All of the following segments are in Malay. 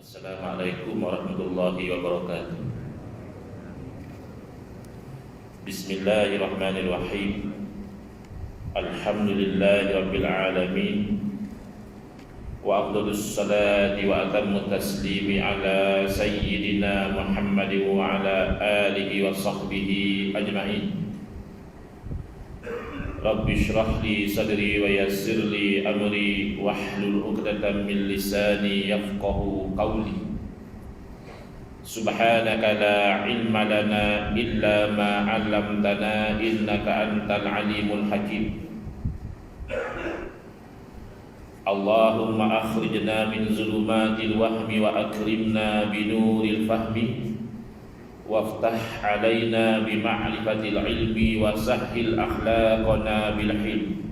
Assalamualaikum warahmatullahi wabarakatuh. Bismillahirrahmanirrahim. Alhamdulillahi rabbil alamin. Wa afdhalus salati wa atammut taslimi ala sayyidina Muhammadin wa ala alihi wa sahbihi ajma'in. Rabbi shrah li sadri wa yassir li amri wahlul 'uqdatam min lisani yafqahu qawli. Subhanaka la ilma lana illa ma 'allamtana innaka antal alimul hakim. Allahumma akhrijna min zulumatil wahmi wa akrimna binuril fahmi waftah alaina bima'rifatil ilmi wa sahhil akhlaqana bil hilm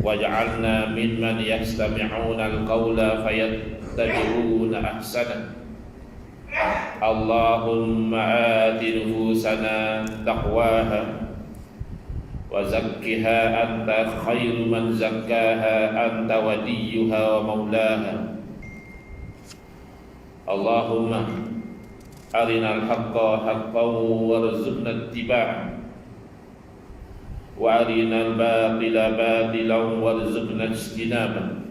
waj'alna mimman yastami'una al-qawla fayattabi'una ahsana. Allahumma ati nufusana taqwaha wa zakkiha anta khairu man zakkaha anta waliyuha wa maulaha. Allahumma arinal haqqa haqqan warzuqna ittiba'ah wa arinal batila batilan warzuqna ijtinabah.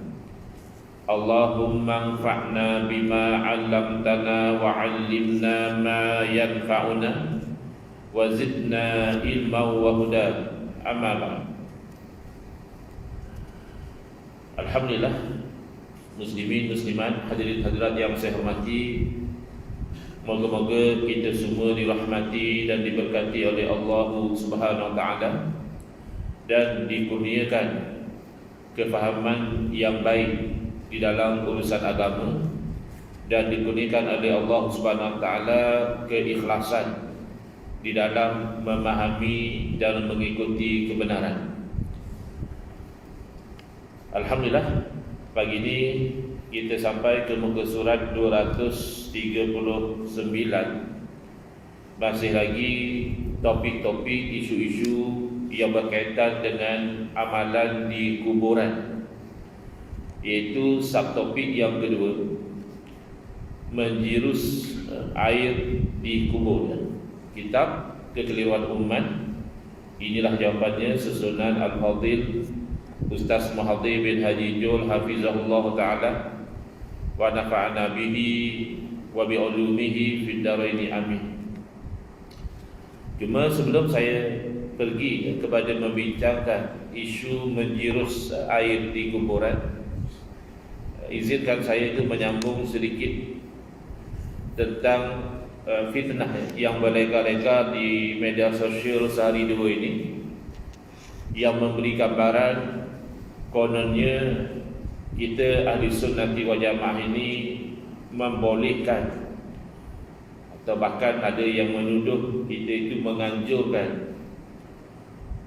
Allahumma anfa'na bima 'allamtana wa 'allimna ma yanfa'una wa zidna ilman wa huda. Amma ba'd. Alhamdulillah, muslimin muslimat, hadirin hadirat yang saya hormati, moga-moga kita semua dirahmati dan diberkati oleh Allah Subhanahu wa taala dan dikurniakan kefahaman yang baik di dalam urusan agama dan dikurniakan oleh Allah Subhanahu wa taala keikhlasan di dalam memahami dan mengikuti kebenaran. Alhamdulillah, pagi ini kita sampai ke muka surat 239. Masih lagi topik-topik isu-isu yang berkaitan dengan amalan di kuburan, iaitu subtopik yang kedua, menjirus air di kubur. Kitab Kekeliruan Umat. Inilah jawapannya susunan Al-Fadhil Ustaz Muhadhir bin Haji Jul hafizahullah ta'ala wa nafa'ana bihi wa bi ulumihi fid dharaini amin. Cuma sebelum saya pergi kepada membincangkan isu menjirus air di kuburan, izinkan saya itu menyambung sedikit tentang fitnah yang berlega-lega di media sosial sehari dua ini, yang memberi gambaran kononnya kita ahli sunnati wal jamaah ini membolehkan atau bahkan ada yang menuduh kita itu menganjurkan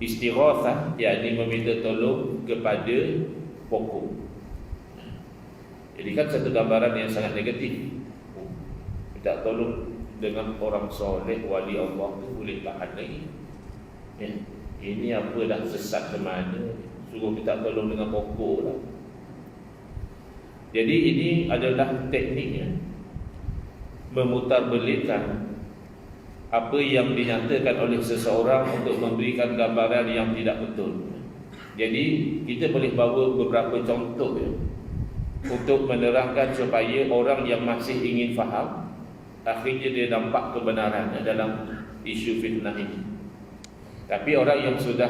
istighatsah, yakni meminta tolong kepada pokok. Jadi kan satu gambaran yang sangat negatif. Minta tolong dengan orang soleh, wali Allah tu boleh tahan lagi. Ya. Ini apa dah sesat ke mana? Suruh minta tolong dengan pokok lah. Jadi ini adalah tekniknya memutarbelitkan apa yang dinyatakan oleh seseorang untuk memberikan gambaran yang tidak betul. Jadi kita boleh bawa beberapa contoh ya, untuk menerangkan supaya orang yang masih ingin faham akhirnya dia nampak kebenaran dalam isu fitnah ini. Tapi orang yang sudah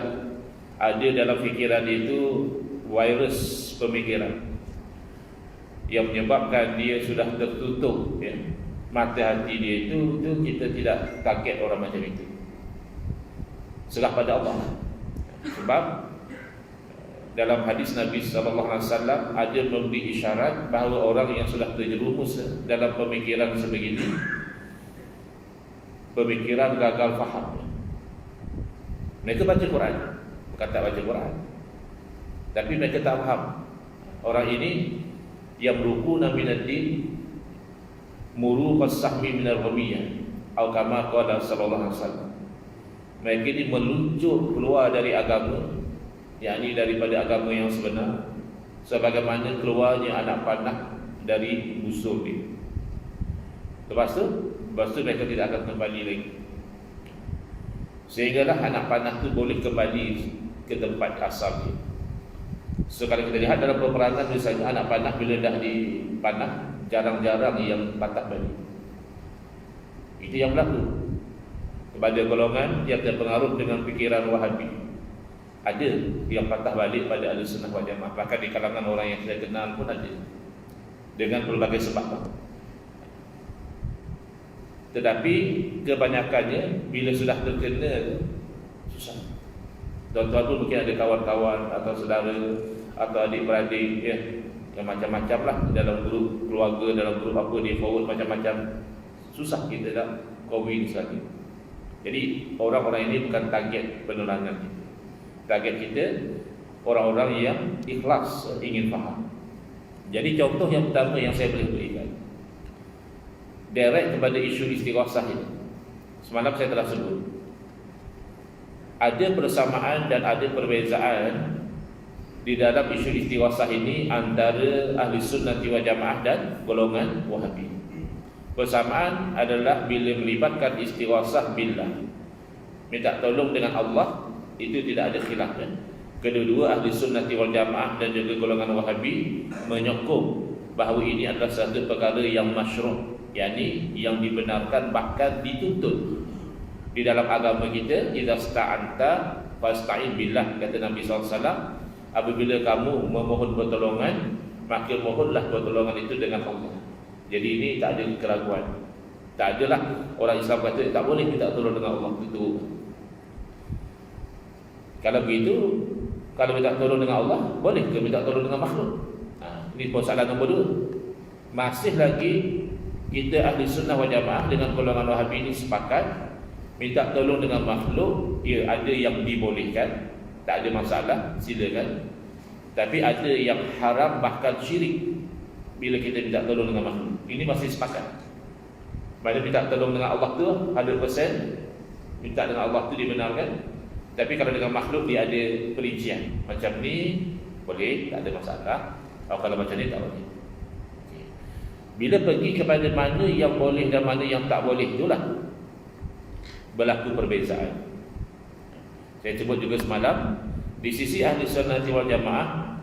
ada dalam fikiran itu virus pemikiran yang menyebabkan dia sudah tertutup ya, mata hati dia itu kita tidak kaget orang macam itu. Serah pada Allah. Sebab dalam hadis Nabi sallallahu alaihi wasallam ada memberi isyarat bahawa orang yang sudah terjerumus dalam pemikiran sebegini, pemikiran gagal faham, mereka baca Quran, bukan tak baca Quran, tapi mereka tak faham. Orang ini yang rukuna minad-din muru qas-sahmi minar ramiyah atau kama qala sallallahu alaihi wasallam. Mereka ini meluncur keluar dari agama, yakni daripada agama yang sebenar, sebagaimana keluarnya anak panah dari busur dia. Lepas tu mereka tidak akan kembali lagi. Sehinggalah anak panah tu boleh kembali ke tempat asalnya. So kalau kita lihat dalam peperangan misalnya, anak panah bila dah dipanah, jarang-jarang yang patah balik. Itu yang berlaku kepada golongan yang terpengaruh dengan fikiran Wahabi. Ada yang patah balik pada Ahlussunnah wal Jamaah. Bahkan di kalangan orang yang saya kenal pun ada, dengan berbagai sebab. Tetapi kebanyakannya bila sudah terkena, susah. Tuan-tuan pun mungkin ada kawan-kawan atau saudara atau adik-beradik yang macam-macam lah dalam grup keluarga, dalam grup apa, dia forward macam-macam. Susah kita dah kahwin sekali. Jadi orang-orang ini bukan target penerangan kita. Target kita orang-orang yang ikhlas ingin faham. Jadi contoh yang pertama yang saya boleh berikan, direct kepada isu istighosah ini. Semalam saya telah sebut, ada persamaan dan ada perbezaan di dalam isu istighosah ini antara ahli sunnah wal jamaah dan golongan Wahabi. Persamaan adalah bila melibatkan istighosah billah, minta tolong dengan Allah, itu tidak ada khilaf. Kedua-dua ahli sunnah wal jamaah dan juga golongan Wahabi menyokong bahawa ini adalah satu perkara yang masyru', yakni yang dibenarkan, bahkan dituntut di dalam agama kita. Idza sta'anta fasta'in billah, kata Nabi SAW, apabila kamu memohon pertolongan, maka mohonlah pertolongan itu dengan Allah. Jadi ini tak ada keraguan. Tak adalah orang Islam kata tak boleh minta tolong dengan Allah. Itu kalau begitu, kalau minta tolong dengan Allah, boleh ke minta tolong dengan makhluk? Ini persoalan nombor 2. Masih lagi kita ahli sunnah wal jamaah dengan golongan Wahabi ini sepakat minta tolong dengan makhluk, ada yang dibolehkan, tak ada masalah, silakan. Tapi ada yang haram, bahkan syirik bila kita minta tolong dengan makhluk. Ini masih sepakat. Mana minta tolong dengan Allah tu 100% minta dengan Allah tu dibenarkan. Tapi kalau dengan makhluk dia ada perincian. Macam ni boleh, tak ada masalah. Kalau macam ni tak boleh. Bila pergi kepada mana yang boleh dan mana yang tak boleh, itulah berlaku perbezaan. Saya sebut juga semalam, di sisi ahli sunnah wal jamaah,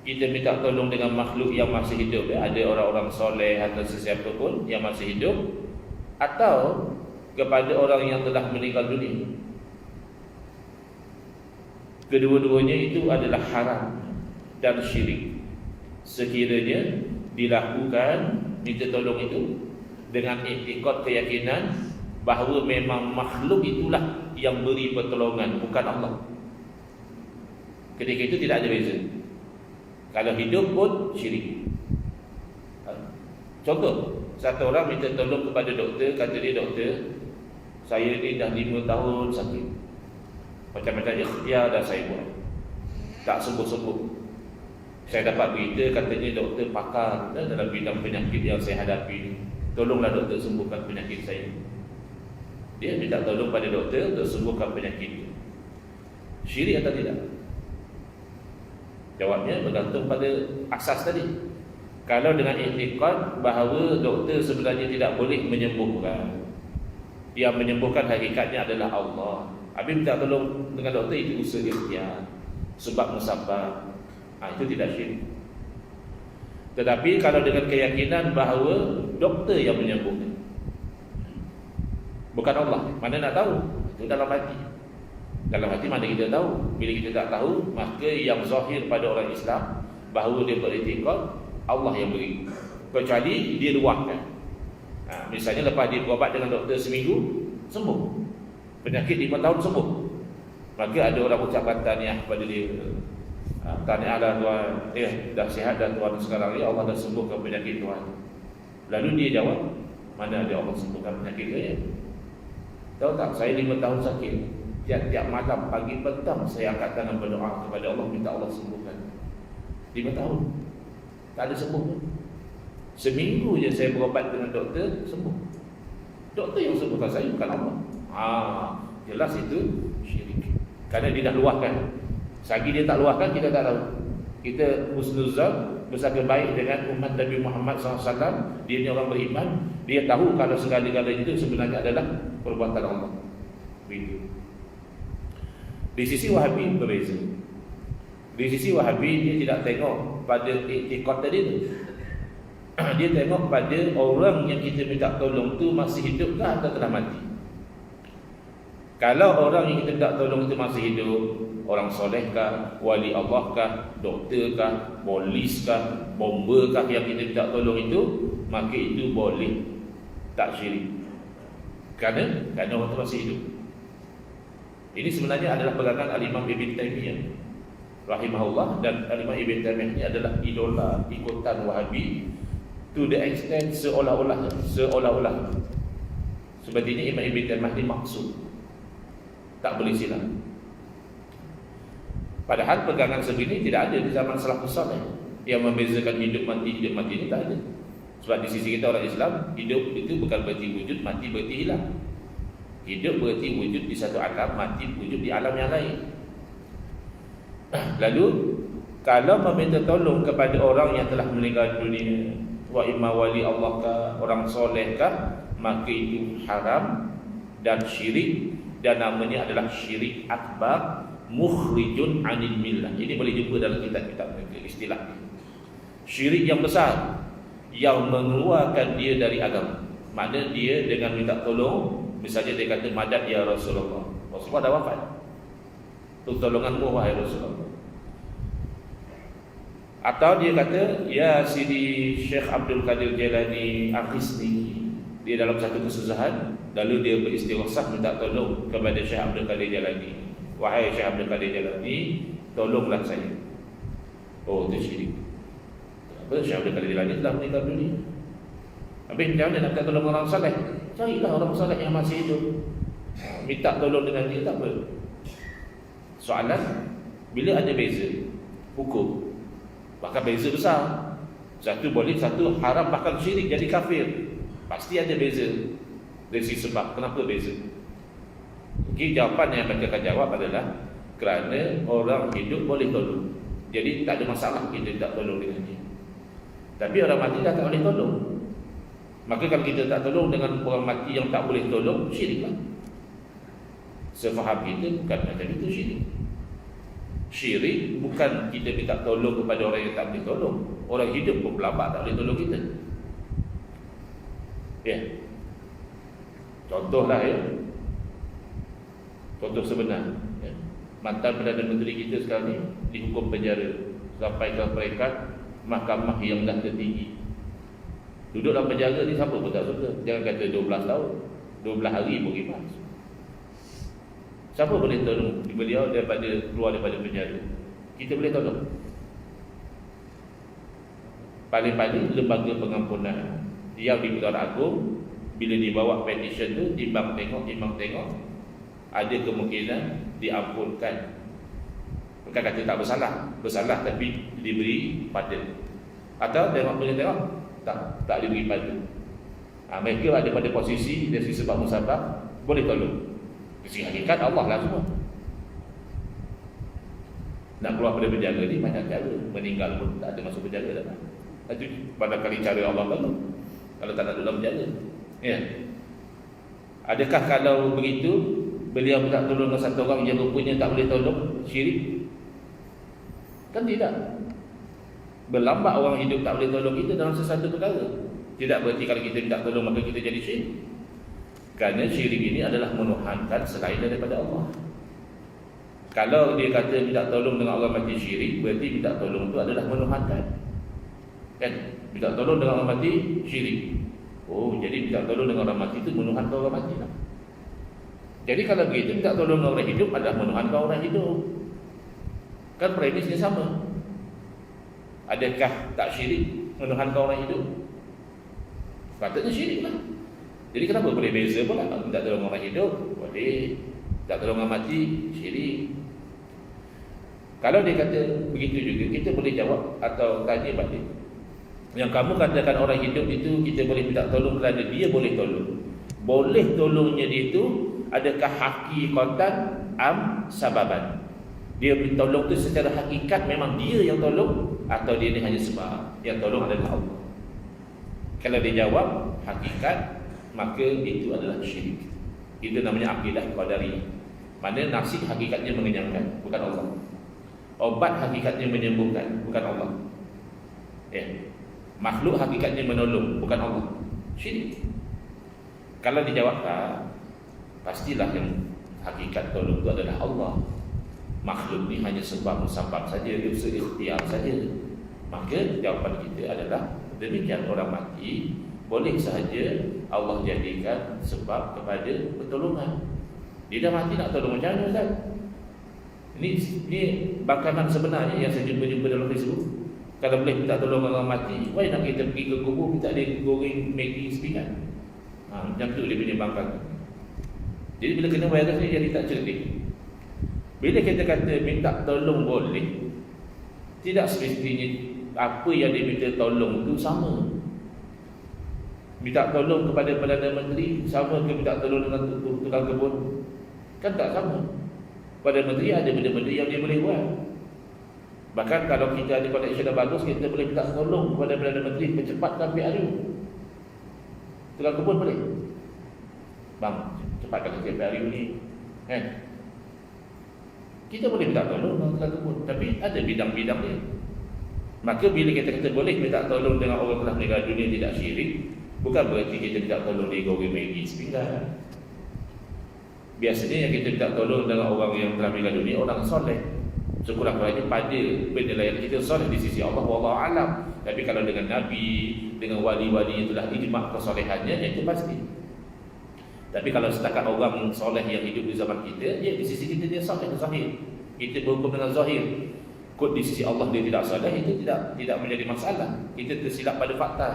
kita minta tolong dengan makhluk yang masih hidup, ada orang-orang soleh atau sesiapa pun yang masih hidup, atau kepada orang yang telah meninggal dunia. Kedua-duanya itu adalah haram dan syirik. Sekiranya dilakukan minta tolong itu dengan iktikad keyakinan bahawa memang makhluk itulah yang beri pertolongan, bukan Allah. Ketika itu tidak ada beza. Kalau hidup pun syirik. Contoh, satu orang minta tolong kepada doktor, kata dia, doktor, saya ni dah 5 tahun sakit, macam-macam ikhtiar dah saya buat, tak sembuh-sembuh. Saya dapat berita katanya doktor pakar dalam bidang penyakit yang saya hadapi, tolonglah doktor sembuhkan penyakit saya. Dia minta tolong pada doktor untuk sembuhkan penyakit. Syirik atau tidak? Jawabnya bergantung pada asas tadi. Kalau dengan iktikad bahawa doktor sebenarnya tidak boleh menyembuhkan, yang menyembuhkan hakikatnya adalah Allah, habis minta tolong dengan doktor, itu usaha ikhtiar, sebab musabab, itu tidak syirik. Tetapi kalau dengan keyakinan bahawa doktor yang menyembuhkan, bukan Allah, mana nak tahu? Itu dalam hati. Dalam hati mana kita tahu? Bila kita tak tahu, maka yang zahir pada orang Islam bahawa dia beriktikad Allah yang beri, kecuali dia luahkan. Misalnya lepas dia berubat dengan doktor seminggu, sembuh, penyakit 5 tahun sembuh, maka ada orang ucapkan tahniah kepada dia, tahniah dah tuan, dah sihat dah tuan sekarang ni, Allah dah sembuhkan penyakit tuan. Lalu dia jawab, mana ada Allah sembuhkan penyakit saya? Tahu tak, saya 5 tahun sakit, tiap-tiap malam, pagi petang saya angkat tangan berdoa kepada Allah, minta Allah sembuhkan. 5 tahun tak ada sembuh. Seminggu je saya berubat dengan doktor, sembuh. Doktor yang sembuhkan saya, bukan Allah. Jelas itu syirik, kerana dia dah luahkan. Selagi dia tak luahkan, kita tak tahu. Kita husnuzan, bersangka baik dengan umat Nabi Muhammad SAW. Dia ni orang beriman. Dia tahu kalau segala-galanya itu sebenarnya adalah perbuatan Allah. Begitu. Di sisi Wahabi berbeza. Di sisi Wahabi dia tidak tengok pada iktikad tadi tu. Dia tengok pada orang yang kita minta tolong tu masih hidup kah atau telah mati. Kalau orang yang kita minta tolong itu masih hidup, orang soleh kah, wali Allah kah, doktor kah, polis kah, bomber kah yang kita minta tolong itu, maka itu boleh tak syirik. Kerana orang itu masih hidup. Ini sebenarnya adalah pegangan Al-Imam Ibn Taymiyah rahimahullah, dan Al-Imam Ibn Taymiyah ini adalah idola ikutan Wahabi to the extent seolah-olah seperti ini. Imam Ibn Taymiyah ini maksud tak boleh silap. Padahal pegangan sebegini tidak ada di zaman salafus saleh. Yang membezakan hidup mati ini tak ada. Sebab di sisi kita orang Islam, hidup itu bukan berarti wujud, mati berarti hilang. Hidup berarti wujud di satu alam, mati wujud di alam yang lain. Lalu kalau meminta tolong kepada orang yang telah meninggal dunia, wa imma wali Allah kah, orang soleh kah, maka itu haram dan syirik, dan namanya adalah syirik akbar, mukhrijun anil millah. Ini boleh jumpa dalam kitab-kitab istilah syirik yang besar, yang mengeluarkan dia dari agama. Makna dia dengan minta tolong, misalnya dia kata madad ya Rasulullah, Rasulullah dah wafat, pertolonganmu wahai Rasulullah. Atau dia kata ya Sidi Syekh Abdul Qadir Jailani aghithni, dia dalam satu kesusahan, lalu dia beristighosah minta tolong kepada Syekh Abdul Qadir Jailani, wahai Syekh Abdul Qadir Jailani, tolonglah saya. Oh, itu syirik. Apa? Syekh Abdul Qadir Jailani telah meninggal dunia. Habis macam mana nak minta tolong orang saleh? Carilah orang saleh yang masih hidup, minta tolong dengan dia, tak apa. Soalan, bila ada beza hukum, bahkan beza besar, satu boleh, satu haram, bahkan syirik jadi kafir, pasti ada beza dari sisi sebab. Kenapa beza? Okay, jawapan yang mereka akan jawab adalah kerana orang hidup boleh tolong, jadi tak ada masalah kita tak tolong dengan dia. Tapi orang mati dah tak boleh tolong, maka kalau kita tak tolong dengan orang mati yang tak boleh tolong, syiriklah. Sefaham kita bukan macam itu syirik. Syirik bukan kita minta tolong kepada orang yang tak boleh tolong. Orang hidup pun pelabak tak boleh tolong kita. Ya. Contohlah ya. Contoh sebenar ya. Mantan Perdana Menteri kita sekarang ni dihukum penjara sampai ke peringkat mahkamah yang dah tertinggi. Duduk dalam penjara ni siapa pun tak suka. Jangan kata 12 tahun, 12 hari pun rimas. Siapa boleh tolong beliau daripada keluar daripada penjara? Kita boleh tolong. Paling-paling lembaga pengampunan yang di Pertuan Agong, bila dibawa petition tu, imam tengok, ada kemungkinan diampunkan. Bukan kata tak bersalah tapi diberi pardon. Atau tengok tak diberi pardon. Mereka ada pada posisi dari sisi sebab musabab boleh tolong. Sisi hakikat Allah lah semua. Nak keluar pada penjara ni banyak cara. Meninggal pun tak ada masuk penjara dah. Itu pada kali cara Allah lalu. Kalau tak nak duduk dalam penjara. Ya. Adakah kalau begitu beliau minta tolong dengan satu orang yang rupanya tak boleh tolong, syirik? Kan tidak. Berlambak orang hidup tak boleh tolong kita dalam sesuatu perkara, tidak berarti kalau kita minta tolong maka kita jadi syirik. Kerana syirik ini adalah menuhankan selain daripada Allah. Kalau dia kata minta tolong dengan orang mati syirik, berarti minta tolong itu adalah menuhankan. Kan? Minta tolong dengan orang mati syirik. Oh, jadi minta tolong dengan orang mati itu menuhankan orang mati lah. Jadi kalau begitu minta tolong dengan orang hidup adalah menuhankan orang hidup. Kan premisnya sama. Adakah tak syirik menuhankan orang hidup? Patutnya syirik lah. Jadi kenapa boleh beza pula? Minta tolong orang hidup boleh, minta tolong orang mati syirik. Kalau dia kata begitu juga, kita boleh jawab atau tanya balik. Yang kamu katakan orang hidup itu kita boleh minta tolong kerana dia boleh tolong. Boleh tolongnya dia itu adakah hakikatan am sababan? Dia tolong tu secara hakikat memang dia yang tolong, atau dia ni hanya sebab yang tolong adalah Allah. Kalau dia jawab hakikat, maka itu adalah syirik. Itu namanya akidah qadariyah. Mana nasi hakikatnya mengenyangkan, bukan Allah. Obat hakikatnya menyembuhkan, bukan Allah. Makhluk hakikatnya menolong, bukan Allah. Syirik. Kalau dijawab tak, pastilah yang hakikat tolong itu adalah Allah. Makhluk ni hanya sebab musabab saja, dia seikhtiar saja. Maka jawapan kita adalah demikian. Orang mati boleh sahaja Allah jadikan sebab kepada pertolongan. Dia dah mati nak tolong macam mana, Ustaz? Ini bakaran sebenarnya yang saya jumpa dalam Facebook. Kalau boleh minta tolong orang mati, why nak kita pergi ke kubur, kita ada goreng Maggi sepinggan? Macam tu dia punya bangkang. Jadi bila kena virus ni jadi tak cerdik. Bila kita kata minta tolong boleh, tidak semestinya apa yang diminta tolong itu sama. Minta tolong kepada Perdana Menteri sama ke minta tolong dengan tukang kebun? Kan tak sama. Perdana Menteri ada benda-benda yang dia boleh buat. Bahkan kalau kita ada connection yang bagus, kita boleh minta tolong kepada Perdana Menteri percepatkan PRU. Tukang kebun boleh, bang, cepatkan PRU ni, kan? Kita boleh minta tolong dengan tukang kebun, tapi ada bidang-bidang dia. Maka bila kita kata boleh minta tolong dengan orang telah meninggal dunia tidak syirik, bukan berarti kita minta tolong dia goreng Maggi sepinggan. Biasanya yang kita minta tolong dengan orang yang telah meninggal dunia, orang soleh. Sekurang-kurangnya pada penilaian kita soleh di sisi Allah, wallahu alam. Tapi kalau dengan Nabi, dengan wali-wali yang telah ijma' kesolehannya, itu pasti. Tapi kalau setakat orang soleh yang hidup di zaman kita, ya di sisi kita dia soleh, zahir. Kita berhukum dengan zahir. Kod di sisi Allah dia tidak soleh, itu tidak menjadi masalah. Kita tersilap pada fakta.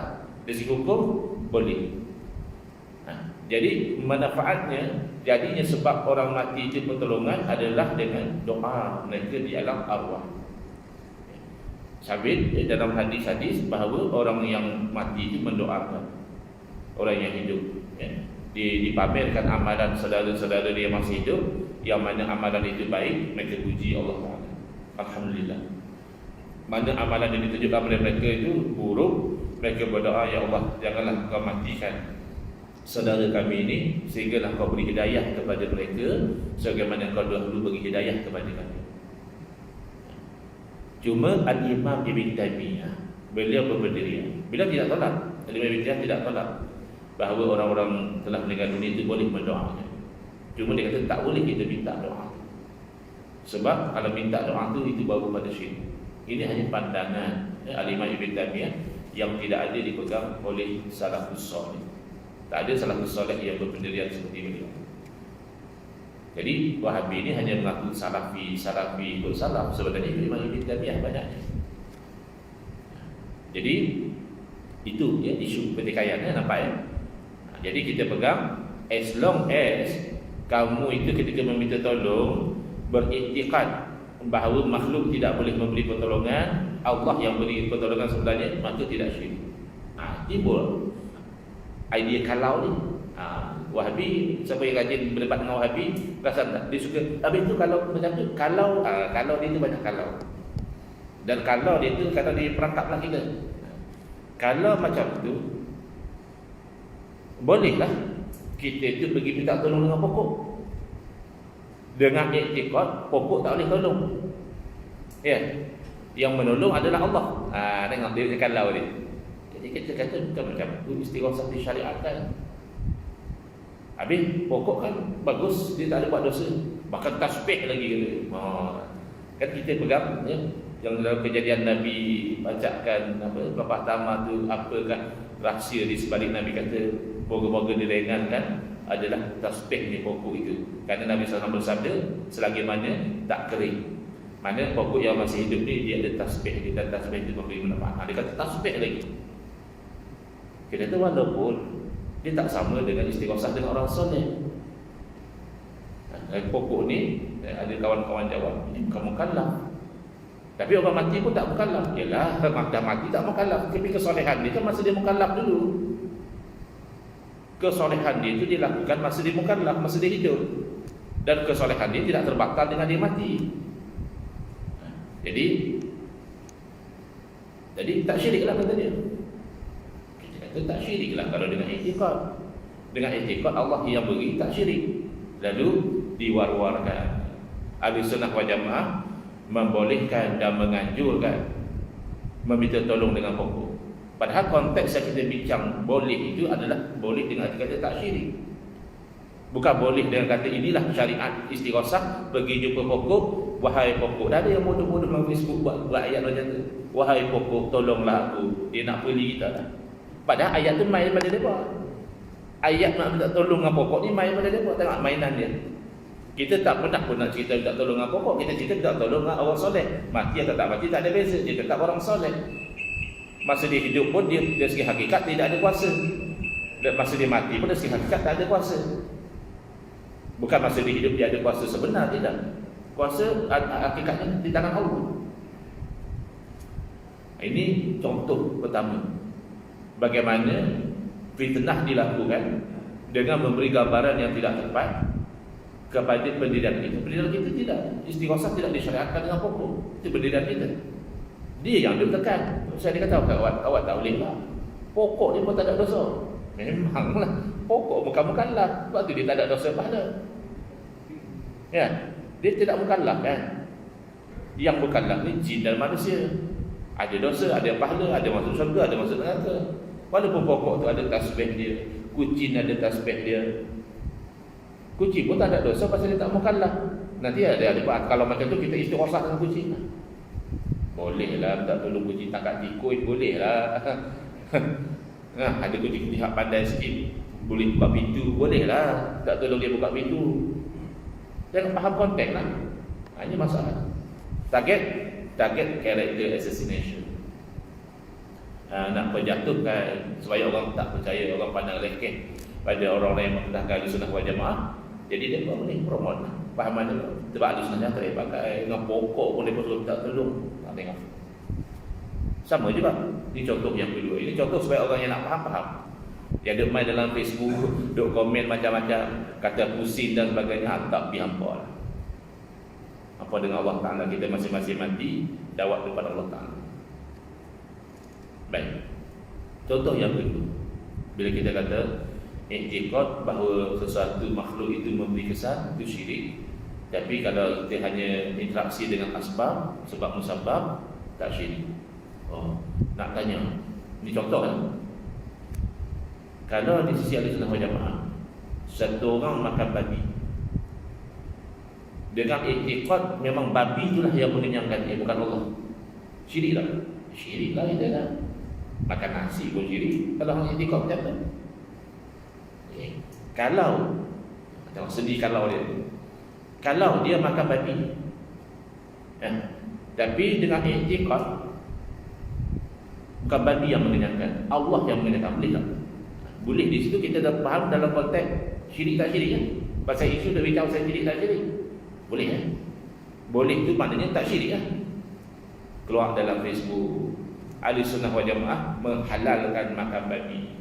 Dari sisi hukum boleh. Jadi manfaatnya, jadinya sebab orang mati itu pertolongan adalah dengan doa mereka di alam arwah. Sabit dalam hadis-hadis bahawa orang yang mati itu mendoakan orang yang hidup. Dipamerkan amalan saudara-saudara dia masih hidup, yang mana amalan itu baik, mereka puji Allah Taala. Alhamdulillah. Mana amalan yang ditunjukkan kepada mereka itu buruk, mereka berdoa, ya Allah, janganlah kau matikan saudara kami ini, sehinggalah kau beri hidayah kepada mereka sebagaimana kau dahulu beri hidayah kepada kami. Cuma Al-Imam Ibn Taymiyah, beliau berpendirian, beliau tidak tolak, Al-Imam Ibn Taymiyah tidak tolak bahawa orang-orang telah meninggal dunia itu boleh mendoakan. Cuma dia kata tak boleh kita minta doa. Sebab kalau minta doa itu baru pada syirik. Ini hanya pandangan Al-Imam Ibn Taymiyah yang tidak ada dipegang oleh salafus salih. Tak ada salafus salih yang berpendirian seperti beliau. Jadi Wahabi ini hanya mengaku salafi ikut salaf. Sebenarnya Imam Ibn Taymiyah banyaknya. Jadi itu ya isu pertikaian, nampak ya. Jadi kita pegang, as long as kamu itu ketika meminta tolong beriktikad bahawa makhluk tidak boleh memberi pertolongan, Allah yang beri pertolongan sebenarnya, maka tidak syirik. Timbul idea kalau ni. Wahabi, siapa yang rajin berdebat dengan Wahabi, perasan tak? Dia suka, tapi itu kalau macam tu, kalau dia tu banyak kalau. Dan kalau dia tu, kalau dia perangkaplah kita. Kalau macam tu, bolehlah kita itu pergi minta tolong dengan pokok. Dengan iktikad, pokok tak boleh tolong. Ya, yang menolong adalah Allah. Tengok dia kalau dia. Jadi kita kata bukan macam tu, istighosah disyariatkan. Habis pokok kan bagus, dia tak ada buat dosa, bahkan tasbih lagi kata. Kan kita pegang ya, yang dalam kejadian Nabi bacakan Bapak Tama tu, apakah rahsia di sebalik Nabi kata moga-moga diringankan adalah tasbih ni pokok itu. Kerana Nabi SAW bersabda, selagi mana tak kering, mana pokok yang masih hidup ni dia ada tasbih, dia dan tasbih itu memberi manfaat. Dia kata tasbih lagi. Kita kata walaupun dia tak sama dengan istighosah dengan orang soleh. Pokok ni ada kawan-kawan jawab, ini bukan mukallaf. Tapi orang mati pun tak mukallaf. Yalah, dah mati tak mukallaf. Tapi kesolehan dia kan masa dia mukallaf dulu. Kesolehan dia itu dilakukan masa dia mukallaf, masa dia hidup. Dan kesolehan dia tidak terbatal dengan dia mati. Jadi tak syiriklah kata dia. Kita kata tak syiriklah kalau dengan i'tiqad. Dengan i'tiqad Allah yang beri, tak syirik. Lalu diwar-warkan. Ahlussunnah wal Jamaah membolehkan dan menganjurkan meminta tolong dengan pokok. Padahal konteks yang kita bincang boleh itu adalah boleh dengan kata tak syirik. Bukan boleh dengan kata inilah syariat istighosah, pergi jumpa pokok, wahai pokok. Dah ada yang bodoh-bodoh dalam Facebook buat ayat macam tu. Wahai pokok, tolonglah aku. Dia nak beli kita lah. Padahal ayat tu main daripada dia. Ayat nak minta tolong dengan pokok ni main daripada dia. Tengok mainan dia. Kita tak pernah pun nak cerita minta tolong dengan pokok. Kita cerita minta tolong dengan orang soleh. Mati atau tak mati tak ada beza. Dia tetap orang soleh. Masa dia hidup pun dia dari segi hakikat tidak ada kuasa. Dan masa dia mati pun dari segi hakikat tak ada kuasa. Bukan masa dia hidup dia ada kuasa sebenar, tidak. Kuasa hakikatnya di tangan Allah. Ini contoh pertama bagaimana fitnah dilakukan dengan memberi gambaran yang tidak tepat kepada pendirian kita. Pendirian kita tidak, istighosah tidak disyariatkan dengan pokok. Itu pendirian kita. Dia yang ditekan. Saya kata awak tak boleh lah. Pokok dia pun tak ada dosa. Memanglah pokok bukan-bukanlah. Sebab tu dia tak ada dosa pahala. Ya, dia tidak mukallaf kan. Yang mukallaf ni jin dan manusia. Ada dosa, ada pahala, ada masuk syurga, ada masuk neraka. Walaupun pokok tu ada tasbih dia, kucing ada tasbih dia. Kucing pun tak ada dosa pasal dia tak mukallaf. Nanti ada kalau macam tu kita istighosah dengan kucing. Boleh lah tak tolong kucing tangkap tikus, boleh lah. Ada kucing yang pandai sikit, boleh buka pintu, boleh lah. Tak tolong dia buka pintu. Jangan faham konteks lah. Ini masalah. Target character assassination. Nak menjatuhkan supaya orang tak percaya, orang pandang lekeh pada orang lain mempertahankan Ahlussunnah wal Jamaah. Jadi dia pun boleh promote lah. Fahaman dia. Sebab Ahlussunnah tak boleh pakai dengan pokok pun dia pun suruh minta tolong. Tak tengok. Sama juga. Ini contoh yang kedua. Ini contoh supaya orang yang nak faham. Yang dia main dalam Facebook, duk komen macam-macam, kata pusing dan sebagainya, tak pergi hampa lah. Apa dengan Allah Ta'ala, kita masing-masing mati, jawab kepada Allah Ta'ala. Baik. Contoh yang kedua, bila kita kata i'tiqad bahawa sesuatu makhluk itu memberi kesan, itu syirik. Tapi kalau kita hanya interaksi dengan asbab, sebab musabab, tak syirik. Nak tanya, ini contoh kan? Kalau di sisi Ahlussunnah wal Jamaah, satu orang makan babi, dengan i'tiqad memang babi itulah yang mengenyangkan dia, bukan Allah. Syirik lah. Syirik lah dia kan. Makan nasi pun syirik. Kalau orang i'tiqad macam mana? Kalau tengok sedih kalau dia makan babi, tapi dengan i'tiqad bukan babi yang mengenyangkan, Allah yang mengenyangkan, boleh tak? Boleh. Di situ kita dah faham dalam konteks syirik tak syirik kan? Pasal isu dah bincang pasal syirik tak syirik. Boleh kan? Boleh tu maknanya tak syirik kan? Keluar dalam Facebook, Ahlussunnah wal Jamaah menghalalkan makan babi.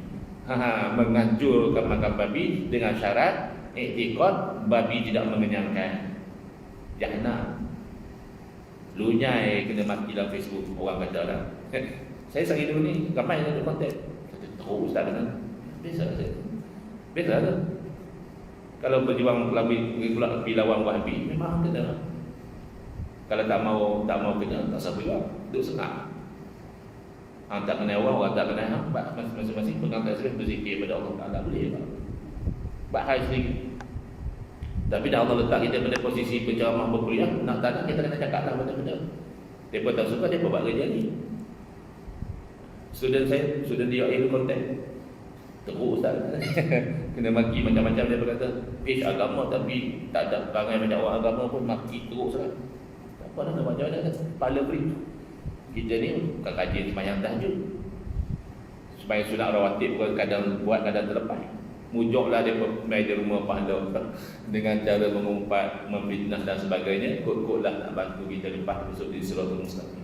Menganjurkan makan babi dengan syarat i'tiqad babi tidak mengenyangkan. Jangan. Lunyai kena mati dalam Facebook, orang kata lah. Saya sehari dulu ni ramai yang ada kontak. Kata terus tak kena. Biasa saja. Biasa saja. Kalau berjuang pergi lawan Wahabi, memang kena. Kalau tak mau kena, tak sabar juga. Duduk senang. Tak kena orang tak kena hang. Masing-masing pegang tasbih berzikir pada Allah Ta'ala, boleh tak? Bahaya sedikit. Tapi dah Allah letak kita pada posisi penceramah berkuliah, nak tak nak kita kena cakap lah benda-benda. Mereka tak suka, mereka buat kerja ni. Student dia ilmu konten terus tak kena maki macam-macam. Dia berkata agama tapi tak ada perangai macam orang agama pun maki terus lah. Tak apa nak macam mana kepala beri. Kita ni bukan kajian sembahyang tahajud, sembahyang sunat rawatib bukan kadang buat kadang terlepas. Mujuklah dia main di rumah pahala dengan cara mengumpat, memfitnah dan sebagainya. Kot-kotlah nak bantu kita lepas besok di Siratul Mustaqim.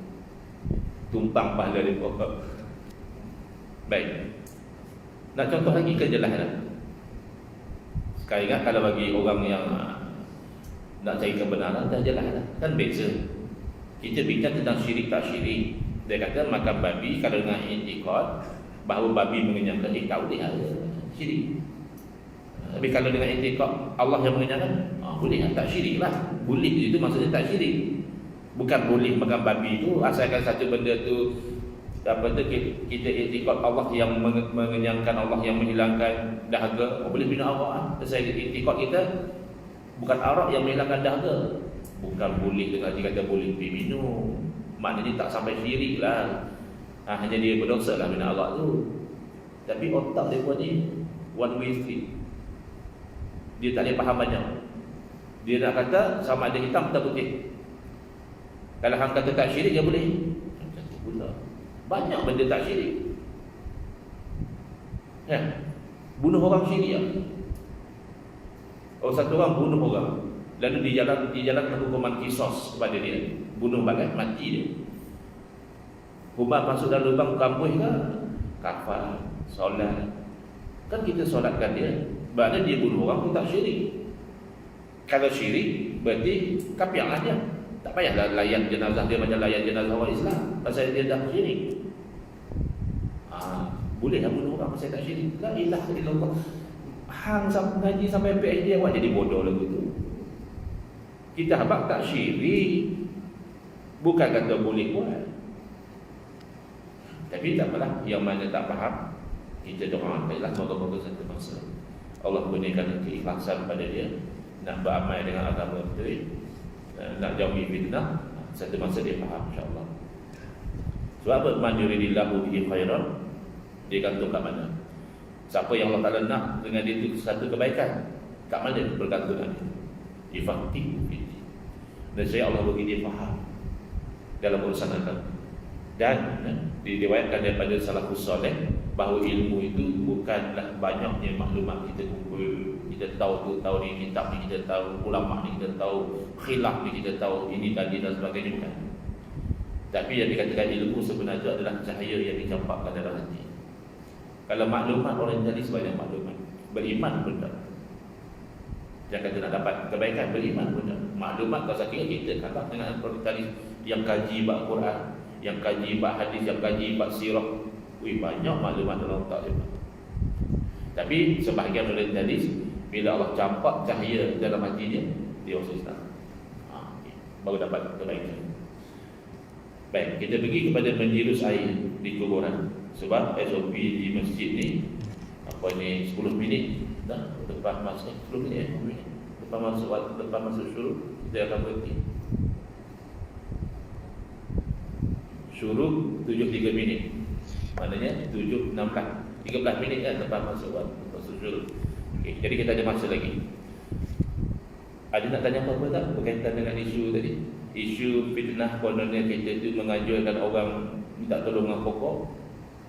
Tumpang pahala dia. Baik. Nak contoh lagi ke jelas dah. Sekali ingat kalau bagi orang yang nak cari kebenaran dah jelas dah. Kan beza. Kita bincang tentang syirik tak syirik. Dia kata makan babi kalau dengan i'tiqad bahawa babi mengenyangkan, tahu dia syirik. Tapi kalau dengan i'tiqad Allah yang mengenyangkan, boleh tak syirik lah. Boleh itu maksudnya tak syirik. Bukan boleh makan babi itu asalkan satu benda tu kita i'tiqad Allah yang mengenyangkan, Allah yang menghilangkan dahaga. Boleh bina arak. Saya i'tiqad kita bukan arak yang menghilangkan dahaga. Bukan boleh dengan dia kata boleh minum. Maknanya tak sampai syirik lah. Hanya dia berdosa lah bina arak tu. Tapi otak dia buat ni one way street. Dia tak boleh faham banyak. Dia nak kata sama ada hitam atau putih. Kalau hang kata tak syirik, dia boleh. Pula banyak benda tak syirik. Bunuh orang syirik ya? Satu orang bunuh orang, lalu di jalan hukuman kisos kepada dia, bunuh balik, mati dia. Hukuman masuk dalam lubang kampus ke? Kafar, solat. Kan kita solatkan dia, berarti dia bunuh orang pun tak syirik. Kalau syirik, berarti kapiaklah dia. Tak payahlah layan jenazah dia macam layan jenazah orang Islam, pasal dia dah syirik. Boleh lah bunuh orang pasal tak syirik. La ilaha illallah. Hang ngaji sampai PhD awak jadi bodoh lagu tu. Kita habaq tak syirik, bukan kata boleh buat. Tapi tak apalah, yang mana tak faham, kita doakanlah moga-moga satu masa Allah berikan keikhlasan pada dia, nak beramal dengan agama betul, nak jauhi fitnah, satu masa dia faham insya-Allah. Sebab apa? Man yuridillahu bihi khairan, dia gantung kat mana? Siapa yang Allah Ta'ala nak dengan dia itu satu kebaikan, kat mana bergantung dengan dia? Ifaqihu fiddin. Dan saya Allah bagi dia faham dalam urusan agama. Dan diriwayatkan daripada salafus soleh bahawa ilmu itu bukanlah banyaknya maklumat kita kumpul. Kita tahu tu, tahu ni, kitab ni kita tahu, ulama ni kita tahu, khilaf ni kita tahu, ini tadi dan sebagainya, bukan. Tapi yang dikatakan ilmu sebenarnya adalah cahaya yang dicampakkan dalam hati. Kalau maklumat orang jadi sebanyak maklumat, beriman pun tak. Jangan kata nak dapat kebaikan, beriman pun tak. Maklumat kau sakit kita kata dengan tadi yang kaji bab Quran, yang kaji bab hadis, yang kaji bab sirah. Banyak maklumat dalam otak dia. Tapi sebahagian orang hadis, bila Allah campak cahaya dalam hati dia masuk Islam. Baru dapat kebaikan. Baik, kita pergi kepada menjirus air di kuburan. Sebab SOP di masjid ni apa ni 10 minit dah lepas masuk 10 minit, 10 minit. Lepas masuk syuruk kita akan berhenti. Syuruk 7.3 minit. Maknanya 7.16 13 minit kan lepas masuk syuruk. Okey, jadi kita ada masa lagi. Ada nak tanya apa-apa tak berkaitan dengan isu tadi? Isu fitnah kononnya kita itu mengajukan orang minta tolong dengan pokok.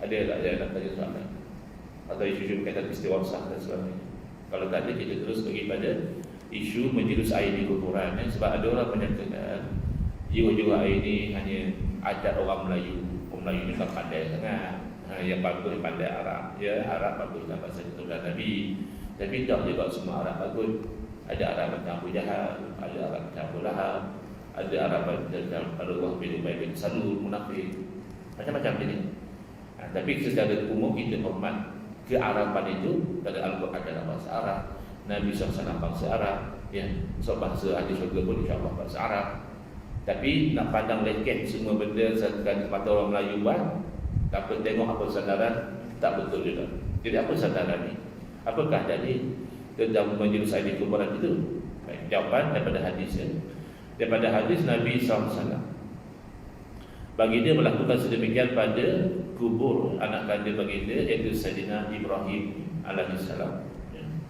Ada tak yang nak tanya soalan? Atau isu-isu berkaitan peristiwa sah dan sebagainya? Kalau tak ada, kita terus pergi pada isu menjurus air di kuburan. Sebab ada orang menyatakan jiwa-jiwa air ini hanya adat orang Melayu. Orang Melayu ni tak pandai sangat. Yang bagus pandai Arab. Ya, Arab baguslah bahasa keturunan Nabi. Tapi tak juga semua Arab bagus. Ada Arab macam Abu Jahal, ada Arab macam Abu Lahab, ada Arab macam Allah bin Ubay bin Salul, munafik. Macam-macam jenis. Tapi secara umum kita hormat kearaban itu pada Al-Quran dalam bahasa Arab, Nabi SAW bahasa Arab, ya, so bahasa ahli syurga pun insyaAllah bahasa Arab. Tapi nak pandang leket semua benda sekali mata orang Melayu buat, tanpa tengok apa sandaran, tak betul juga. Jadi apa sandaran ni? Apakah jadi tentang menjurus air di kuburan itu? Baik, jawapan daripada hadis ya. Daripada hadis Nabi SAW, bagi dia melakukan sedemikian pada kubur anak kandung baginda, iaitu Sayyidina Ibrahim alaihissalam.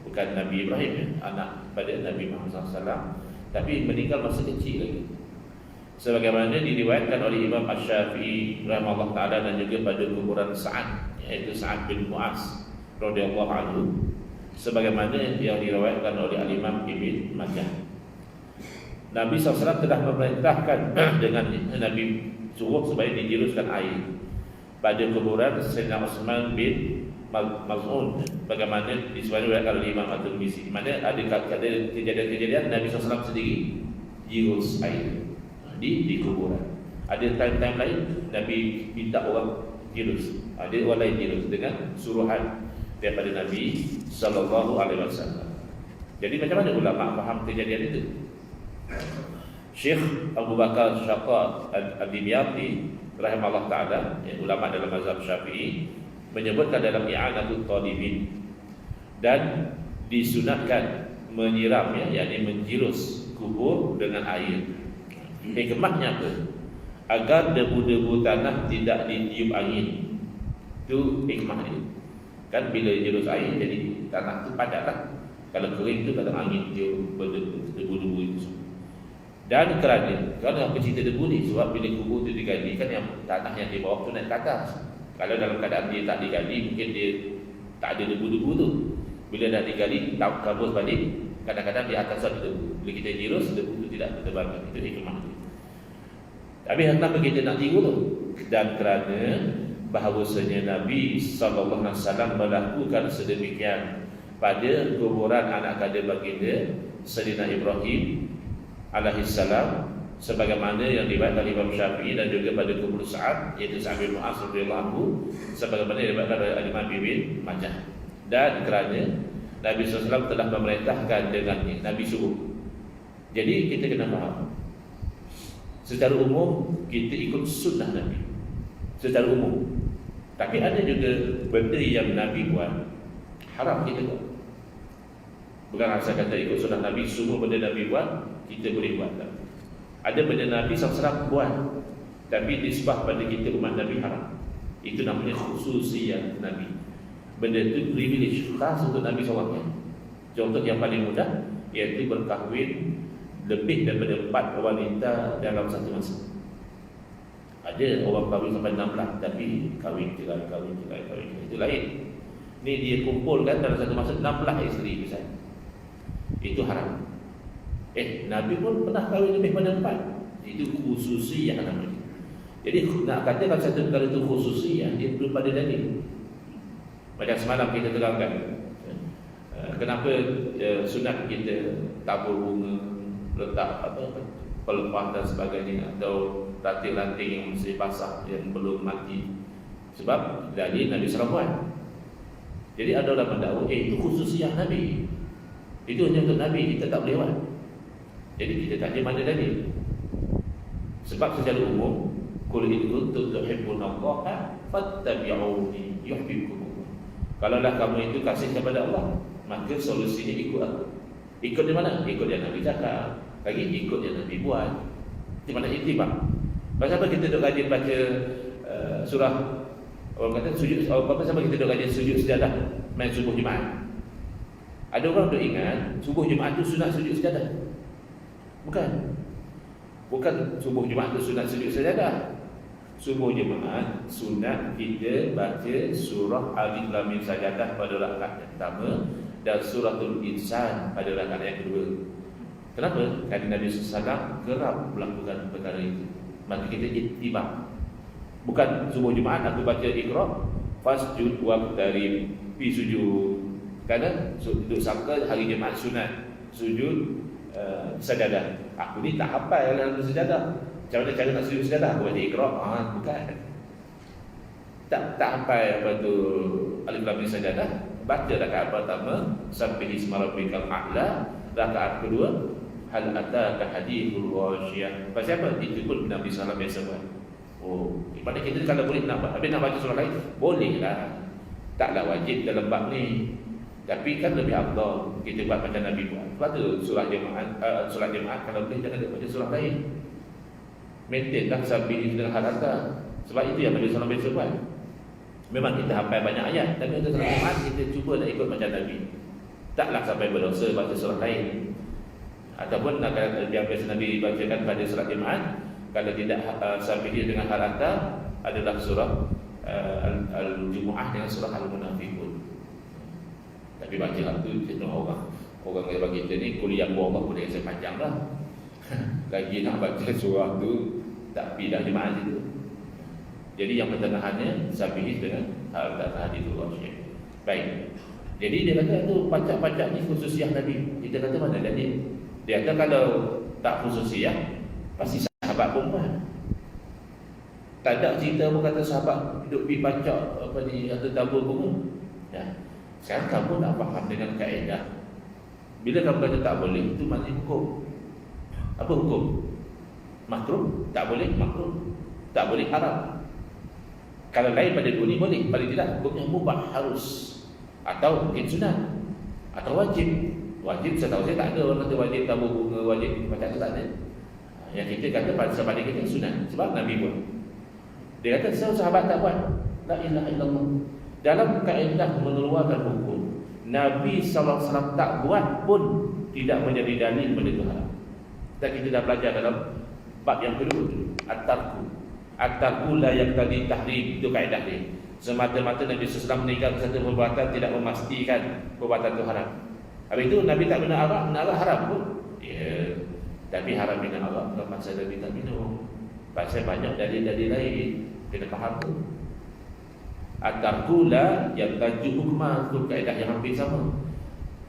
Bukan Nabi Ibrahim ya, anak pada Nabi Muhammad SAW, tapi meninggal masa kecil lagi. Sebagaimana diriwayatkan oleh Imam Asy-Syafi'i rahimahullah taala dan juga pada kuburan Sa'ad, iaitu Sa'ad bin Mu'az radhiyallahu anhu, sebagaimana yang diriwayatkan oleh Al-Imam Ibn Majah. Nabi SAW telah memerintahkan dengan Nabi suruh supaya dijiruskan air pada kuburan Sayyidina Utsman bin Maz'un, bagaimana disebutkan oleh Imam At-Tirmizi. Mana ada kejadian-kejadian Nabi SAW sendiri jirus air di kuburan. Ada time-time lain Nabi minta orang jirus, ada orang lain jirus dengan suruhan daripada Nabi sallallahu alaihi wasallam. Jadi macam mana ulama faham kejadian itu? Syekh Abu Bakar Syaqaq Ad-Dimyati rahimahullah taala, ulama dalam mazhab Syafi'i, menyebutkan dalam I'anatul Talibin, dan disunatkan menyiramnya, yakni menjirus kubur dengan air. Hikmahnya apa? Agar debu-debu tanah tidak ditiup angin. Itu hikmahnya. Kan bila jirus air jadi tanah tu padat lah. Kalau kering tu kadang angin tiup debu-debu itu. Dan kerana apa cerita debu ni? Sebab bila kubur tu digali, kan yang tanah yang di bawah tu naik ke atas. Kalau dalam keadaan dia tak digali, mungkin dia tak ada debu-debu tu. Bila dah digali, kabus balik, kadang-kadang di atas ada debu. Bila kita jirus, debu tu tidak tertebarkan. Itu hikmah tu. Tapi kenapa kita nak tiru tu? Dan kerana bahawasanya Nabi sallallahu alaihi wasallam melakukan sedemikian pada kuburan anak kandung baginda Sayyidina Ibrahim alaihi salam, sebagaimana yang diriwayatkan Imam Syafi'i, dan juga pada kubur Sa'ad, iaitu Sa'ad bin Mu'adz radhiyallahu anhu, sebagaimana diriwayatkan oleh Imam Ibn Majah. Dan kerana Nabi SAW telah memerintahkan dengannya, Nabi suruh. Jadi kita kena faham, secara umum kita ikut sunnah Nabi secara umum. Tapi ada juga benda yang Nabi buat haram kita buat. Bukan asal kata ikut sunnah Nabi, semua benda Nabi buat kita boleh buat. Ada benda Nabi SAW buat tapi disebab pada kita umat Nabi haram. Itu namanya khususiyah Nabi. Benda itu privilege khas untuk Nabi SAW. Contoh yang paling mudah iaitu berkahwin lebih daripada 4 wanita dalam satu masa. Ada orang kahwin sampai 16, tapi kahwin cerai. Itu lain. Ni dia kumpulkan dalam satu masa 16 isteri misalnya. Itu haram. Nabi pun pernah kahwin lebih pada 4. Itu khususiyah namanya. Jadi nak katakan satu perkara itu khususiyah, dia perlu pada dalil. Macam semalam kita terangkan, kenapa sunat kita tabur bunga, letak pelepah dan sebagainya, atau ranting-ranting yang mesti basah, yang belum mati. Sebab dalil Nabi SAW buat. Jadi ada orang mendakwa, itu khususiyah Nabi, itu hanya untuk Nabi, kita tak boleh buat. Jadi kita tanya mana dalil. Sebab secara umum, qul in kuntum tuhibbunallaha fattabi'uni yuhibbukumullah. Kalaulah kamu itu kasih kepada Allah, maka solusinya ikut aku. Ikut di mana? Ikut yang Nabi cakap. Lagi ikut yang Nabi buat. Di mana itibak? Pasal apa kita duk rajin baca surah, orang kata sujud, pasal apa kita duk rajin sujud sejadah main subuh Jumaat? Ada orang duk ingat subuh Jumaat tu sunat sujud sejadah. Bukan subuh Jumaat tu sunat sujud sejadah. Subuh Jumaat sunat kita baca surah Alif Lam Mim Sajadah pada rakaat yang pertama dan suratul Insan pada rakaat yang kedua. Kenapa? Kerana Nabi SAW kerap melakukan perkara itu. Maka kita ittiba. Bukan subuh Jumaat aku baca Iqra fasjud waqtarib, pi sujud. Kerana duduk sangka hari Jumaat sunat sujud sajadah. Aku ni tak hafal dalam sajadah. Macam mana cara nak sujud sajadah? Aku baca Iqra, bukan. Tak hafal apa tu Alif Lam Mim Sajadah. Baca rakaat pertama sampai isma rabbikal a'la, rakaat kedua hal ataka hadithul ghasyiyah. Pasal apa? Itu pun Nabi sallallahu alaihi wasallam biasa buat. Pada kita kalau boleh nak baca surah lain, bolehlah. Taklah wajib dalam bab ni. Tapi kan lebih afdal kita buat macam Nabi buat. Sebab tu surah jemaah kalau boleh jangan baca surah lain. Maintainlah sambil dengan harata. Sebab itu yang Nabi sallallahu alaihi wasallam buat. Memang kita hafal banyak ayat, tapi untuk surah jemaah kita cuba nak ikut macam Nabi. Taklah sampai berdosa baca surah lain. Ataupun yang biasa Nabi bacakan pada surah jemaah, kalau tidak sampai dia dengan harata, adalah surah Al-Jumu'ah dengan surah Al-Munafiqun. Tapi baca tu jenuh orang yang bagi kita ni kuliah buah Allah boleh yang panjang lah. Lagi nak baca surah tu tak pindah jemaah situ. Jadi yang pertengahannya Sabihis dengan Al-Hadithul Ghasyiyah. Baik. Jadi dia kata tu pacak-pacak ni khususiyah Nabi. Kita kata mana dalil? Dia kata kalau tak khususiyah pasti sahabat pun buat. Tak ada cerita pun kata sahabat duduk pergi pacak apa ni, atau tabur bunga. Ya. Sekarang kamu nak faham dengan kaedah. Bila kamu kata tak boleh, itu maknanya hukum. Apa hukum? Makruh? Tak boleh makruh. Tak boleh haram. Kalau lain pada dua ni boleh, paling tidak hukumnya mubah, harus, atau mungkin sunat, atau wajib. Wajib setahu saya tak ada orang kata wajib tabur bunga, wajib macam tu, tak ada. Yang kita kata pada sahabat kita sunat, sebab Nabi buat. Dia kata sahabat tak buat, la ilaha illallah. Dalam kaedah mengeluarkan hukum, Nabi SAW tak buat pun tidak menjadi dalil benda itu haram. Dan kita dah belajar dalam bab yang kedua, at-tarku. At-tarku la yaqtadi tahrim, itu kaedah dia. Semata-mata Nabi SAW meninggalkan satu perbuatan tidak memastikan perbuatan itu haram. Habis itu Nabi tak minum arak, minum arak haram pun. Ya, tapi haram minum arak bukan pasal Nabi tak minum. Pasal banyak dalil-dalil lain. Kena faham tu. At-tarku la yaqtadi hukmah, itu kaedah yang hampir sama.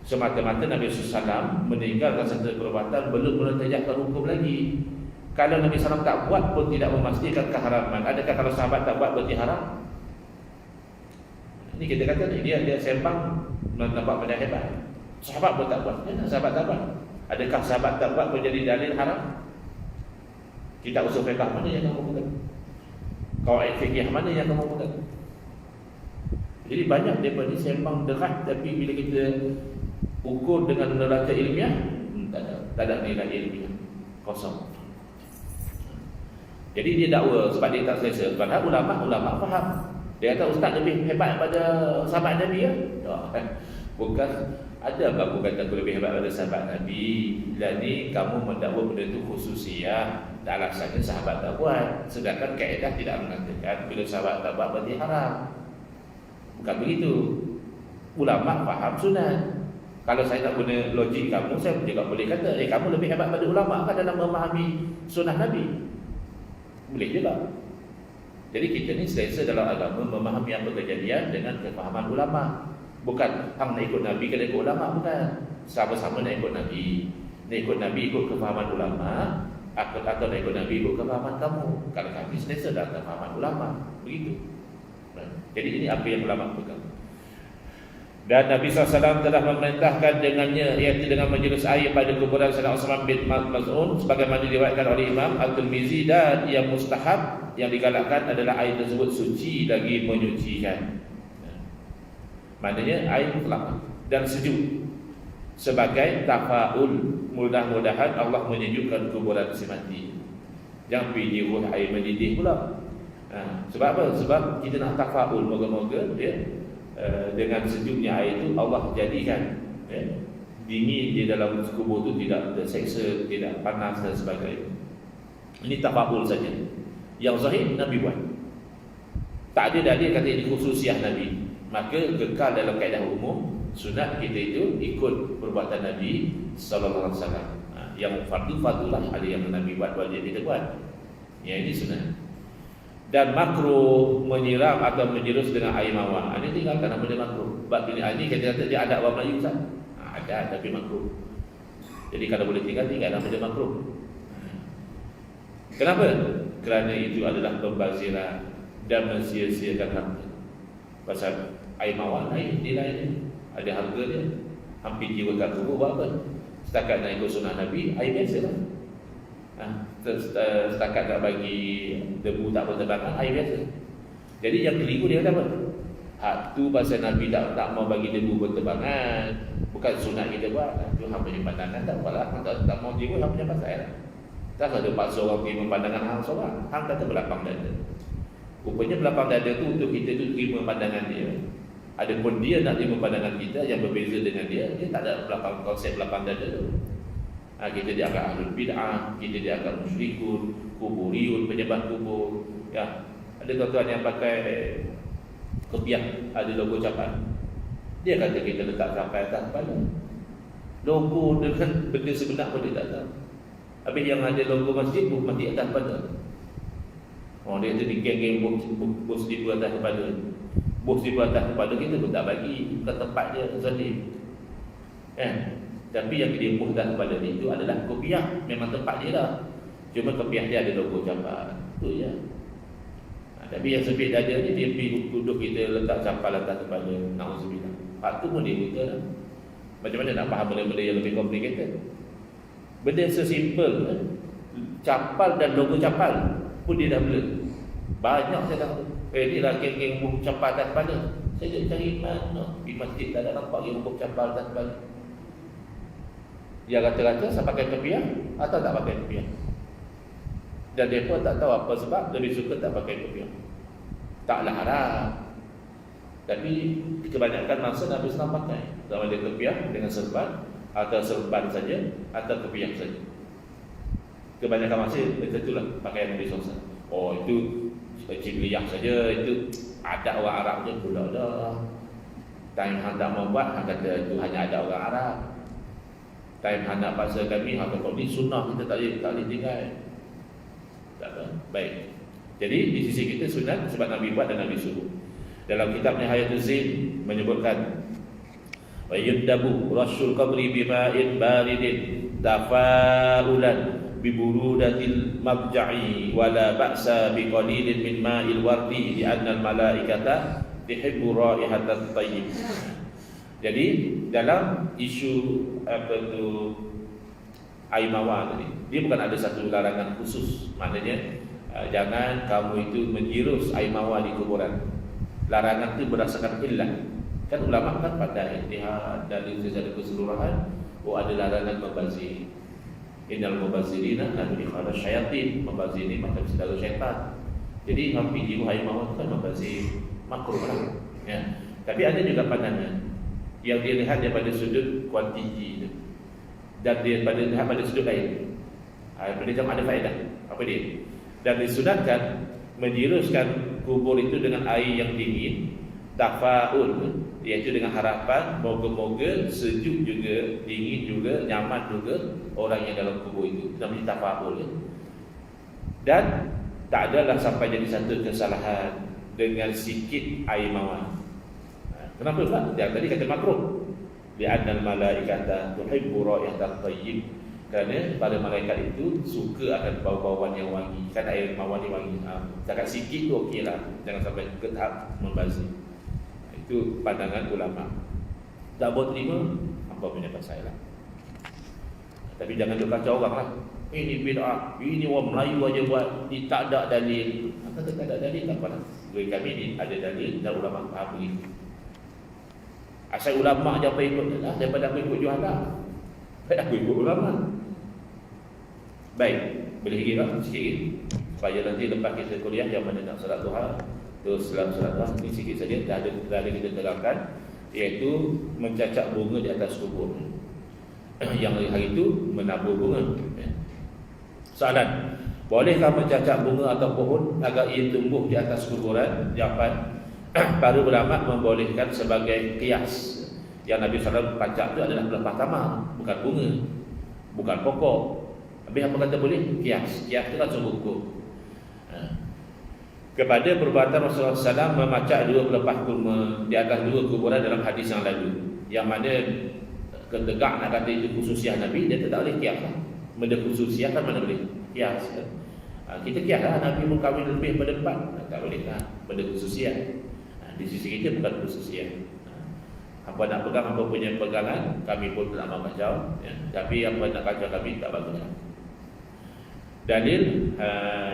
Semata-mata Nabi SAW meninggalkan satu perbuatan belum menetapkan hukum lagi. Kalau Nabi SAW tak buat pun tidak memastikan keharaman. Adakah kalau sahabat tak buat berarti haram? Ini kita kata ni, dia sembang nampak benda hebat. Sahabat pun tak buat. Kenapa sahabat tak buat? Adakah sahabat tak buat menjadi dalil haram? Kitab usul fiqh mana yang kamu pegang? Qawaid fikih mana yang kamu pegang? Jadi banyak daripada sembang derat, tapi bila kita ukur dengan neraca ilmiah, tak ada nilai ilmiah, kosong. Jadi dia dakwa sebab dia tak selesa. Padahal ulama faham. Dia kata ustaz lebih hebat daripada sahabat Nabi ya? Bukan, ada aku kata aku lebih hebat daripada sahabat Nabi. Dan ni kamu mendakwa benda tu khususiyah. Tak alasannya sahabat tak buat. Sedangkan kaedah tidak mengatakan bila sahabat tak buat berarti haram. Bukan begitu. Ulama faham sunat. Kalau saya tak guna logik kamu, saya juga boleh kata kamu lebih hebat daripada ulama kan dalam memahami sunnah Nabi. Boleh juga. Jadi kita ni selesa dalam agama memahami apa kejadian dengan kefahaman ulama. Bukan hang nak ikut Nabi kena ikut ulama, bukan. Sama-sama nak ikut Nabi. Nak ikut Nabi ikut kefahaman ulama, atau nak ikut Nabi ikut kefahaman kamu. Kalau kami selesa dalam kefahaman ulama, begitu. Jadi ini apa yang ulama pegang. Dan Nabi SAW telah memerintahkan dengannya, iaitu dengan menjurus air pada kuburan Sayyidina Utsman bin Maz'un, sebagaimana diriwayatkan oleh Imam At-Tirmizi. Dan yang mustahab, yang digalakkan adalah air tersebut suci lagi menyucikan. Maknanya air mutlak dan sejuk sebagai tafaul, mudah-mudahan Allah menyejukkan kuburan si mati. Jangan pergi jiruh air mendidih pula. Sebab apa? Sebab kita nak tafaul, moga-moga dengan sejuknya air itu Allah jadikan dingin di dalam kubur itu tidak terseksa, tidak panas dan sebagainya. Ini tafaul saja. Yang zahir Nabi buat. Tak ada dalil kata ini khususiah Nabi. Maka kekal dalam kaedah umum, sunat kita itu ikut perbuatan Nabi sallallahu alaihi wasallam. Yang fardu-fardulah ada yang Nabi buat, wajib kita buat. Yang ini sunat. Dan makruh menyiram atau menjerus dengan air mawar. Ini tinggalkan nama dia makruh. Sebab ini kita kata dia ada orang Melayu Ustaz. Ada tapi makruh. Jadi kalau boleh tinggal nama dia makruh. Kenapa? Kerana itu adalah pembaziran dan mensia-siakan harta. Pasal air mawar lain, dia lain. Ada harga dia. Hampir jiwakan kubur buat apa? Setakat nak ikut sunnah Nabi, air biasa lah. Setakat nak bagi debu tak berterbangan, air biasa. Jadi yang keliru dia kata apa? Hak tu pasal Nabi tak mau bagi debu berterbangan. Bukan sunat kita buat. Itu hang punya pandangan, tak apalah. Hang tak mau jiwa, hang punya pasal. Tak ada paksa orang terima pandangan hang seorang. Hang kata belapang dada. Rupanya belapang dada tu untuk kita tu terima pandangan dia. Adapun dia nak terima pandangan kita yang berbeza dengan dia tak ada belapang, konsep belapang dada tu. Kita dianggap ahlul bid'ah, kita dianggap musyrikun, kuburiyun, penyembah kubur. Ya, ada tuan-tuan yang pakai kopiah ada logo capai. Dia kata kita letak capai atas kepala. Logo dengan benda sebenar pun dia tak tahu. Habis yang ada logo masjid pun mati atas kepala. Dia tu di geng-geng bos di atas kepala. Bos di atas kepala kita pun tak bagi ke tempat dia zalim. Tapi yang dia bos atas kepala ni itu adalah kopiah. Memang tempat dia lah. Cuma kopiah dia ada logo capai. Itu je. Tapi yang sempit dada ni dia pergi duduk kita letak campal atas kepala. Na'udzubillah. Hak tu pun dia buta lah. Macam mana nak faham benda-benda yang lebih complicated? Benda sesimpel campal dan logo campal pun dia dah blur. Banyak saya tahu. Inilah geng-geng buku campal atas kepala. Saya cari mana di masjid tak ada nampak yang buku campal atas kepala. Dia kata-kata saya pakai kepiah atau tak pakai kepiah. Dan mereka tak tahu apa sebab lebih suka tak pakai kepiah. Taklah haram. Tapi kebanyakan masa Nabi SAW pakai. Sama ada kepiah dengan serban, atau serban saja, atau kepiah saja. Kebanyakan masa itulah pakaian Nabi SAW. Oh itu cibliyah saja, itu ada orang Arab je pula dah. Time hang tak membuat, hang kata itu hanya ada orang Arab. Time hang nak paksa kami, hang kata ni sunnah kita tak boleh tinggal. Tak apa. Baik. Jadi di sisi kita sunat sebab Nabi buat dan Nabi suruh. Dalam kitab Nihayatul Zain menyebutkan wa yuddabu rasul qabri bima'in baridin tafa'ulan biburudatil mabja'i wala ba'sa biqalilin min ma'il wardi li'anna al-malaikata tuhibbu raihatat tayyib. Jadi dalam isu apa tu air mawar tadi, dia bukan ada satu larangan khusus. Maknanya jangan kamu itu menjirus air mawar di kuburan. Larangan itu berdasarkan illah. Kan ulama kan pada ijtihad dari secara keseluruhan, ada larangan membazir. Innal mubazirina kanu ikhwana syayatin. Membazir ini macam saudara syaitan. Jadi hampir jiwa air mawar itu kan membazir, makruh lah. Ya. Tapi ada juga pandangan yang dilihat daripada sudut kuantiti dan daripada lihat pada sudut lain. Benda macam ada faedah. Apa dia? Dan disunatkan menjiruskan kubur itu dengan air yang dingin, tafa'ul, iaitu dengan harapan moga-moga sejuk juga, dingin juga, nyaman juga orang yang dalam kubur itu. Namanya tafa'ul. Dan tak adalah sampai jadi satu kesalahan dengan sikit air mawar. Kenapa Pak? Yang tadi kata makruh. Li'annal malaikata tuhibbu raihatat tayyib. Kerana para malaikat itu suka akan bau-bauan yang wangi. Kan air mawar ni wangi. Cakap sikit tu okey lah. Jangan sampai ke tahap membazir. Itu pandangan ulama. Tak boleh terima, apa punya pasal lah. Tapi jangan duk kacau orang lah. Ini bid'ah, ini orang Melayu aja buat, ni tak ada dalil. Kata tak ada dalil, tak apa lah. Bagi kami ni ada dalil dan ulama faham begitu. Asal ulama je apa ikut lah, daripada aku ikut jualan. Baik aku ikut ulama. Baik, boleh lagi tak? Sikit lagi. Supaya nanti lepas kita kuliah yang mana nak salat duha, terus salat duha, ni sikit saja dah ada kita terangkan, iaitu mencacak bunga di atas kubur. Yang hari itu menabur bunga. Soalan, bolehkah mencacak bunga atau pohon agar ia tumbuh di atas kuburan? Jawapan, para ulama membolehkan sebagai qiyas. Yang Nabi SAW pacak itu adalah pelepah tamar, bukan bunga, bukan pokok. Habis apa kata boleh? Qiyas. Qiyas itu kan sungguh ukur. Kepada perbuatan Rasulullah SAW memacak dua pelepah kurma di atas dua kuburan dalam hadis yang lalu, yang mana ketegak nak kata itu khususiah Nabi, dia tak boleh qiyas lah. Benda khususiah kan mana boleh qiyas kan? Kita qiyas lah, Nabi pun kahwin lebih pada 4, tak boleh lah benda khususiah. Di sisi kita bukan khususiah. Apa nak pegang, apa punya pegangan, kami pun tak mahu kacau, ya. Tapi apa nak kacau kami tak bagus. Dalil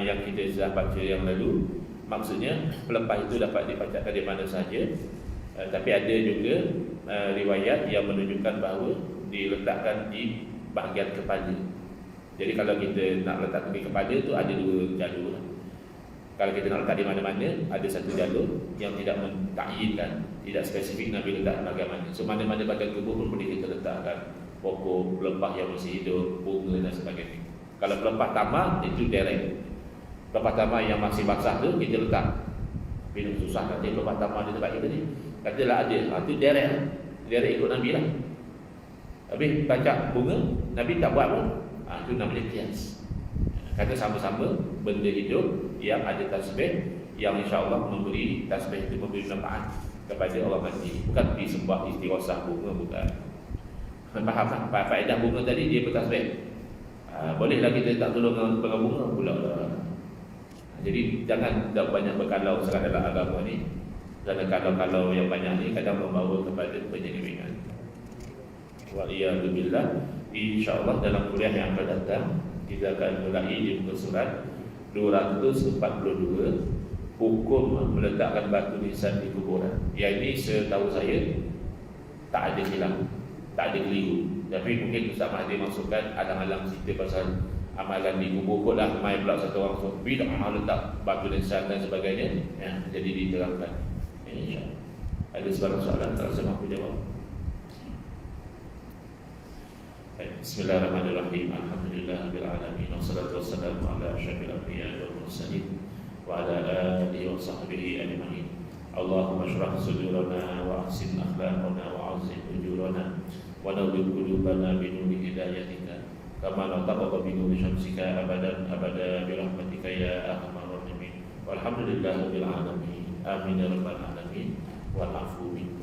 yang kita sudah baca yang lalu, maksudnya pelepah itu dapat dipacakkan di mana sahaja. Tapi ada juga riwayat yang menunjukkan bahawa diletakkan di bahagian kepala. Jadi kalau kita nak letakkan di kepala tu ada dua jalur. Kalau kita nak letak di mana-mana, ada satu jalur yang tidak mentakyinkan, tidak spesifik Nabi letak bagaimana. So mana-mana bagian tubuh pun boleh kita letakkan pokok, pelepah yang masih hidup, bunga dan sebagainya. Kalau pelepah tamar itu direct. Pelepah tamar yang masih basah tu kita letak. Minum susah nanti pelepah tamar di tempat kita ni. Katalah ada, itu direct. Direct ikut Nabi lah. Habis pacak bunga, Nabi tak buat pun. Itu namanya qiyas. Kata sama-sama benda hidup yang ada tasbih, yang insya-Allah memberi tasbih itu memberi manfaat kepada orang mati, bukan disembah istirosah bunga, bukan. Faham tak? Faedah bunga tadi dia bertasbih. Bolehlah kita tak tolong dengan bunga pula. Jadi jangan tak banyak berkalau sangat dalam agama ni. Kerana kalau yang banyak ni kadang membawa kepada penyelewengan. Wa'iyadzubillah. InsyaAllah dalam kuliah yang akan datang kita akan mulai di muka surat 242, hukum meletakkan batu nisan di kuburan. Yang ini setahu saya tak ada khilaf, tak ada keliru. Tapi mungkin Ustaz Mahdi maksudkan alang-alang cerita pasal amalan di kubur kot lah. Mai pula satu orang so, bid'ah letak batu nisan dan sebagainya, ya, jadi diterangkan. InsyaAllah. Ada sebarang soalan tak rasa mampu jawab? Bismillahirrahmanirrahim. Alhamdulillahirrahmanirrahim. Wassalatu wassalamu ala asyrafil anbiya'i wal mursalin wa ala alihi wa sahbihi ajma'in. Allahumma shrah sudurana wa ahsin akhlaqana wa azim ujurana wa nawwir qulubana bi nuri hidayatika kama nataqqa bi nuri syamsika abadan abada bi rahmatika ya arhamar rahimin. Walhamdulillahirabbil alamin. Amin ya rabbal alamin. Wal afu minkum.